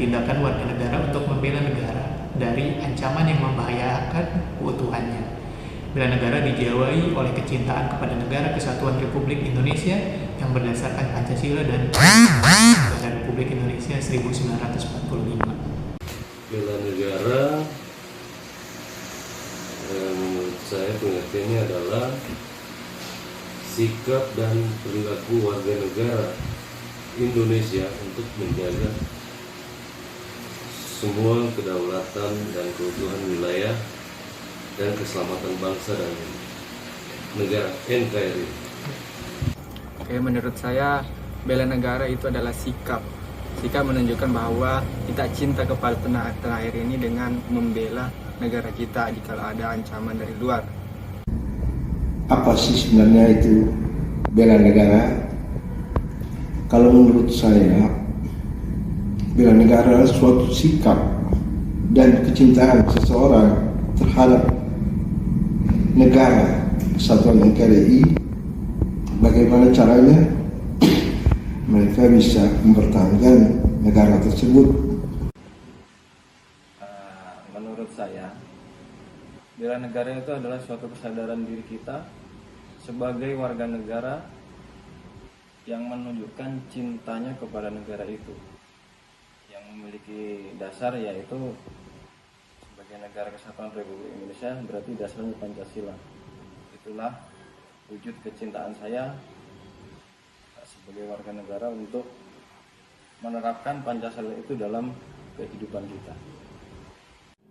tindakan warga negara untuk membela negara dari ancaman yang membahayakan keutuhannya. Bela negara dijiwai oleh kecintaan kepada negara kesatuan Republik Indonesia yang berdasarkan Pancasila dan Undang-Undang Republik Indonesia 1945. Bela negara menurut saya pengertiannya adalah sikap dan perilaku warga negara Indonesia untuk menjaga semua kedaulatan dan keutuhan wilayah dan keselamatan bangsa dan negara NKRI. Oke, menurut saya bela negara itu adalah sikap menunjukkan bahwa kita cinta kepada tanah air ini dengan membela negara kita jika ada ancaman dari luar. Apa sih sebenarnya itu bela negara? Kalau menurut saya, bela negara adalah suatu sikap dan kecintaan seseorang terhadap negara kesatuan NKRI. Bagaimana caranya mereka bisa mempertahankan negara tersebut? Menurut saya, bela negara itu adalah suatu kesadaran diri kita sebagai warga negara yang menunjukkan cintanya kepada negara itu, yang memiliki dasar yaitu sebagai negara kesatuan Republik Indonesia berarti dasarnya Pancasila. Itulah wujud kecintaan saya sebagai warga negara untuk menerapkan Pancasila itu dalam kehidupan kita.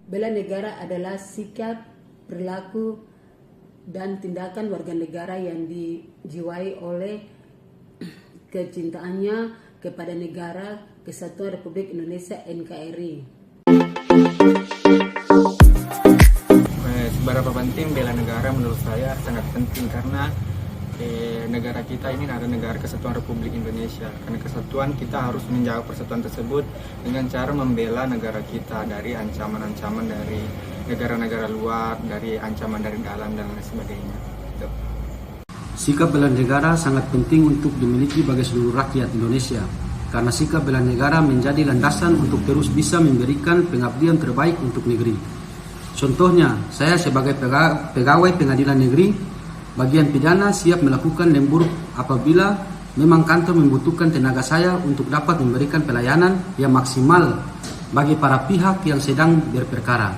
Bela negara adalah sikap, perilaku, dan tindakan warga negara yang dijiwai oleh kecintaannya kepada negara kesatuan Republik Indonesia NKRI. Seberapa penting bela negara menurut saya sangat penting karena negara kita ini adalah negara kesatuan Republik Indonesia. Karena kesatuan kita harus menjaga persatuan tersebut dengan cara membela negara kita dari ancaman-ancaman dari negara-negara luar, dari ancaman dari dalam dan lain sebagainya. Gitu. Sikap bela negara sangat penting untuk dimiliki bagi seluruh rakyat Indonesia. Karena sikap bela negara menjadi landasan untuk terus bisa memberikan pengabdian terbaik untuk negeri. Contohnya, saya sebagai pegawai pengadilan negeri bagian pidana siap melakukan lembur apabila memang kantor membutuhkan tenaga saya untuk dapat memberikan pelayanan yang maksimal bagi para pihak yang sedang berperkara.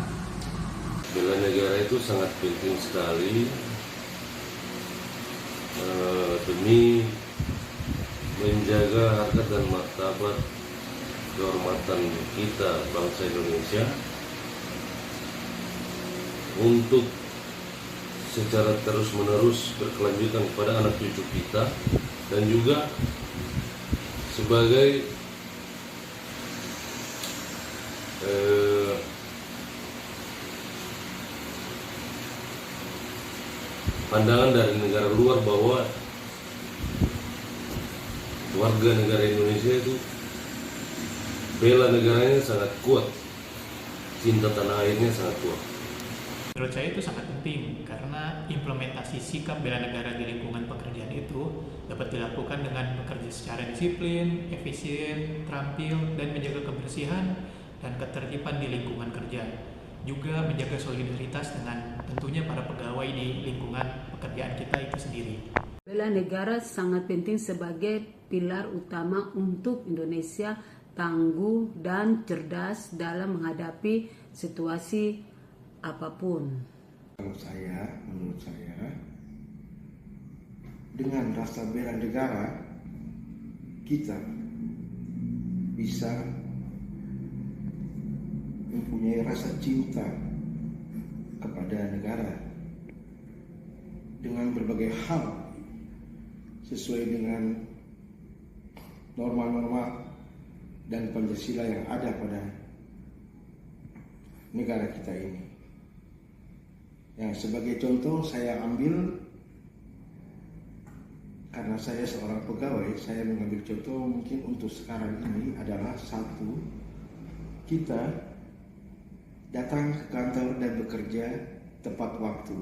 Bela negara itu sangat penting sekali demi menjaga harkat dan martabat kehormatan kita bangsa Indonesia untuk secara terus-menerus berkelanjutan kepada anak cucu kita dan juga sebagai pandangan dari negara luar bahwa warga negara Indonesia itu bela negaranya sangat kuat, cinta tanah airnya sangat kuat. Menurut saya itu sangat penting karena implementasi sikap bela negara di lingkungan pekerjaan itu dapat dilakukan dengan bekerja secara disiplin, efisien, terampil, dan menjaga kebersihan dan ketertiban di lingkungan kerja. Juga menjaga solidaritas dengan tentunya para pegawai di lingkungan pekerjaan kita itu sendiri. Bela negara sangat penting sebagai pilar utama untuk Indonesia tangguh dan cerdas dalam menghadapi situasi apapun. Menurut saya, dengan rasa bela negara kita bisa mempunyai rasa cinta kepada negara dengan berbagai hal sesuai dengan norma-norma dan Pancasila yang ada pada negara kita ini. Yang sebagai contoh saya ambil, karena saya seorang pegawai, saya mengambil contoh mungkin untuk sekarang ini adalah satu, kita datang ke kantor dan bekerja tepat waktu.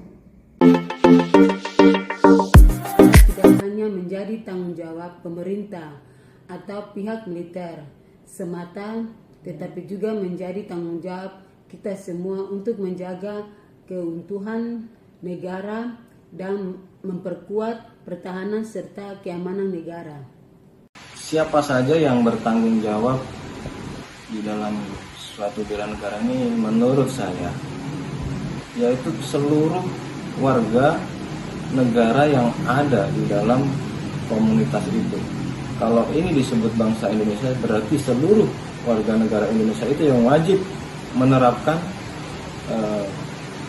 Tidak hanya menjadi tanggung jawab pemerintah atau pihak militer semata, tetapi juga menjadi tanggung jawab kita semua untuk menjaga keutuhan negara dan memperkuat pertahanan serta keamanan negara. Siapa saja yang bertanggung jawab di dalam suatu bela negara ini menurut saya yaitu seluruh warga negara yang ada di dalam komunitas itu. Kalau ini disebut bangsa Indonesia, berarti seluruh warga negara Indonesia itu yang wajib menerapkan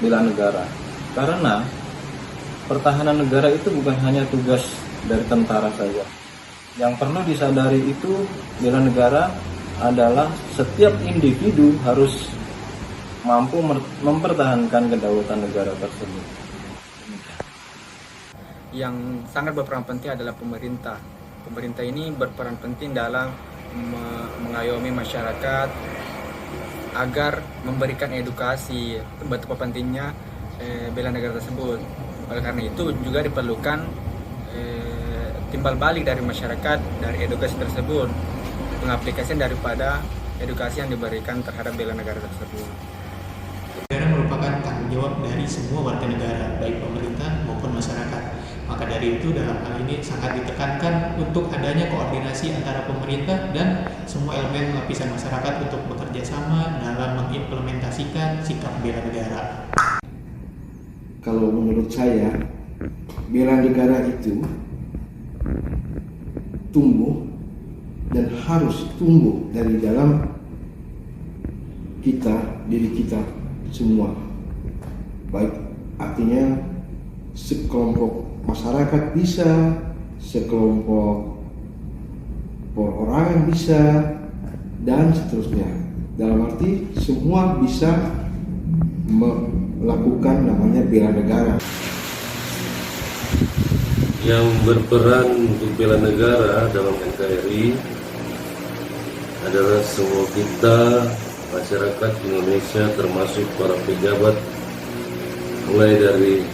bela negara. Karena pertahanan negara itu bukan hanya tugas dari tentara saja. Yang perlu disadari itu bela negara adalah setiap individu harus mampu mempertahankan kedaulatan negara tersebut. Yang sangat berperan penting adalah pemerintah. Pemerintah ini berperan penting dalam mengayomi masyarakat agar memberikan edukasi betapa pentingnya bela negara tersebut. Oleh karena itu juga diperlukan timbal balik dari masyarakat dari edukasi tersebut, pengaplikasian daripada edukasi yang diberikan terhadap bela negara tersebut. Negara merupakan tanggung jawab dari semua warga negara, baik pemerintah maupun masyarakat. Maka dari itu dalam hal ini sangat ditekankan untuk adanya koordinasi antara pemerintah dan semua elemen lapisan masyarakat untuk bekerja sama dalam mengimplementasikan sikap bela negara. Kalau menurut saya, bela negara itu tumbuh dan harus tumbuh dari dalam kita, diri kita semua. Baik artinya sekelompok masyarakat bisa, sekelompok perorangan bisa, dan seterusnya. Dalam arti semua bisa melakukan namanya bela negara. Yang berperan untuk bela negara dalam NKRI adalah semua kita, masyarakat Indonesia, termasuk para pejabat, mulai dari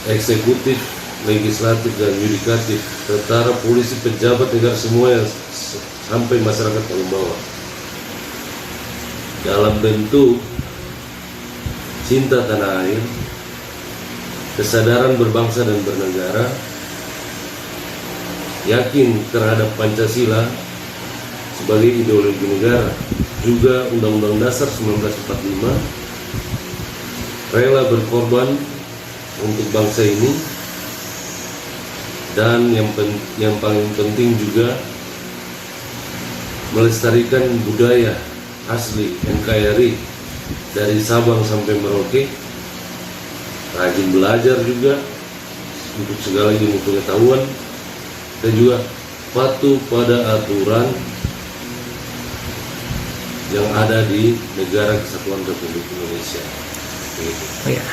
eksekutif, legislatif, dan yudikatif, tentara, polisi, pejabat negara, semua yang sampai masyarakat paling bawah, dalam bentuk cinta tanah air, kesadaran berbangsa dan bernegara, yakin terhadap Pancasila sebagai ideologi negara, juga Undang-Undang Dasar 1945, rela berkorban untuk bangsa ini, dan yang paling penting juga melestarikan budaya asli NKRI dari Sabang sampai Merauke, rajin belajar juga untuk segala ilmu pengetahuan, dan juga patuh pada aturan yang ada di Negara Kesatuan Republik Indonesia. Oh ya.